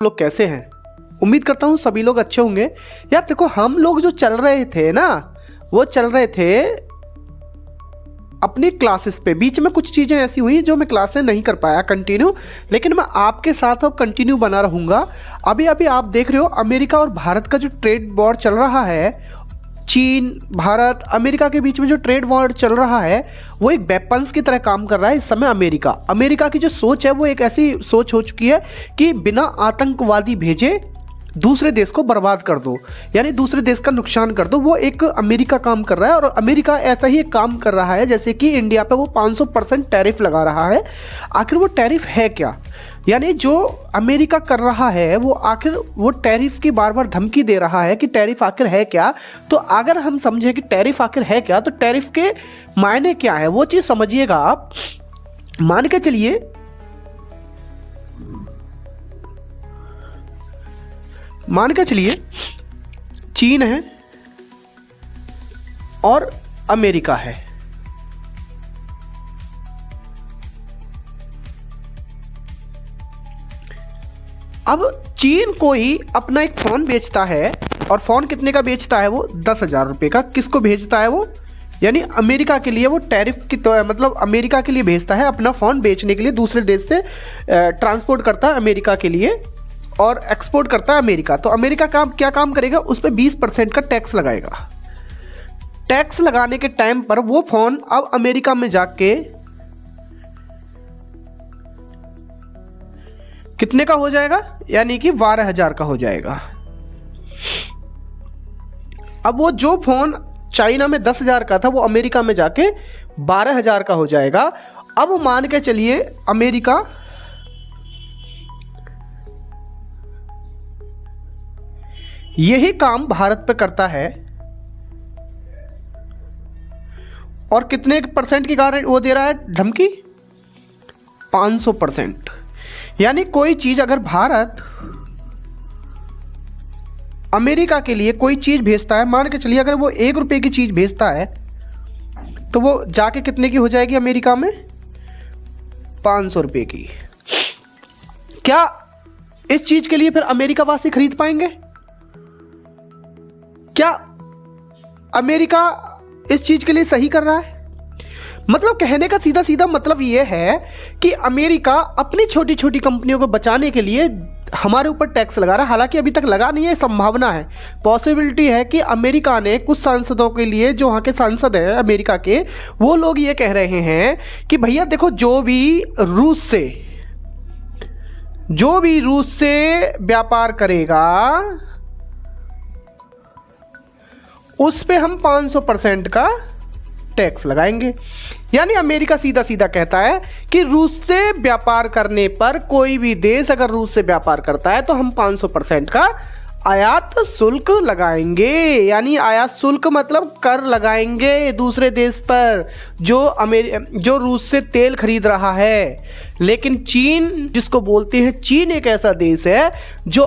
लोग कैसे हैं? उम्मीद करता हूँ सभी लोग अच्छे होंगे। यार देखो, हम लोग जो चल रहे थे ना, वो चल रहे थे अपनी क्लासेस पे। बीच में कुछ चीज़ें ऐसी हुई जो मैं क्लासेस नहीं कर पाया कंटिन्यू, लेकिन मैं आपके साथ अब कंटिन्यू बना रहूँगा। अभी अभी आप देख रहे हो अमेरिका और भारत का जो ट्रेड वॉर चल रहा है, चीन, भारत, अमेरिका के बीच में जो ट्रेड वॉर चल रहा है, वो एक वेपन्स की तरह काम कर रहा है इस समय। अमेरिका की जो सोच है वो एक ऐसी सोच हो चुकी है कि बिना आतंकवादी भेजे दूसरे देश को बर्बाद कर दो, यानी दूसरे देश का नुकसान कर दो। वो एक अमेरिका काम कर रहा है, और अमेरिका ऐसा ही एक काम कर रहा है जैसे कि इंडिया पे वो 500% टैरिफ लगा रहा है। आखिर वो टैरिफ है क्या? यानी जो अमेरिका कर रहा है वो आखिर वो टैरिफ की बार बार धमकी दे रहा है कि टैरिफ आखिर है क्या। तो अगर हम समझें कि टैरिफ आखिर है क्या, तो टैरिफ के मायने क्या है वो चीज़ समझिएगा आप। मान के चलिए चीन है और अमेरिका है। अब चीन कोई अपना एक फ़ोन बेचता है, और फ़ोन कितने का बेचता है वो? 10,000 रुपये का। किसको भेजता है वो? यानी अमेरिका के लिए वो टैरिफ की तो मतलब अमेरिका के लिए भेजता है अपना फ़ोन बेचने के लिए, दूसरे देश से ट्रांसपोर्ट करता है अमेरिका के लिए और एक्सपोर्ट करता है अमेरिका। तो अमेरिका क्या काम करेगा? उस पर 20% का टैक्स लगाएगा। टैक्स लगाने के टाइम पर वो फ़ोन अब अमेरिका में जाके कितने का हो जाएगा? यानी कि 12,000 का हो जाएगा। अब वो जो फ़ोन चाइना में 10,000 का था वो अमेरिका में जाके 12,000 का हो जाएगा। अब मान के चलिए अमेरिका यही काम भारत पे करता है, और कितने % की गारंटी वो दे रहा है धमकी? 500%। यानी कोई चीज़ अगर भारत अमेरिका के लिए कोई चीज़ भेजता है, मान के चलिए अगर वो 1 रुपये की चीज़ भेजता है, तो वो जाके कितने की हो जाएगी अमेरिका में? 500 रुपये की। क्या इस चीज़ के लिए फिर अमेरिका वासी खरीद पाएंगे? क्या अमेरिका इस चीज़ के लिए सही कर रहा है? मतलब कहने का सीधा सीधा मतलब ये है कि अमेरिका अपनी छोटी छोटी कंपनियों को बचाने के लिए हमारे ऊपर टैक्स लगा रहा है। हालांकि अभी तक लगा नहीं है, संभावना है, पॉसिबिलिटी है कि अमेरिका ने कुछ सांसदों के लिए, जो वहाँ के सांसद हैं अमेरिका के, वो लोग ये कह रहे हैं कि भैया देखो, जो भी रूस से व्यापार करेगा उस पे हम 500% का टैक्स लगाएंगे। यानी अमेरिका सीधा सीधा कहता है कि रूस से व्यापार करने पर, कोई भी देश अगर रूस से व्यापार करता है तो हम 500% का आयात शुल्क लगाएंगे। यानी आयात शुल्क मतलब कर लगाएंगे दूसरे देश पर जो रूस से तेल खरीद रहा है। लेकिन चीन जिसको बोलते हैं, चीन एक ऐसा देश है जो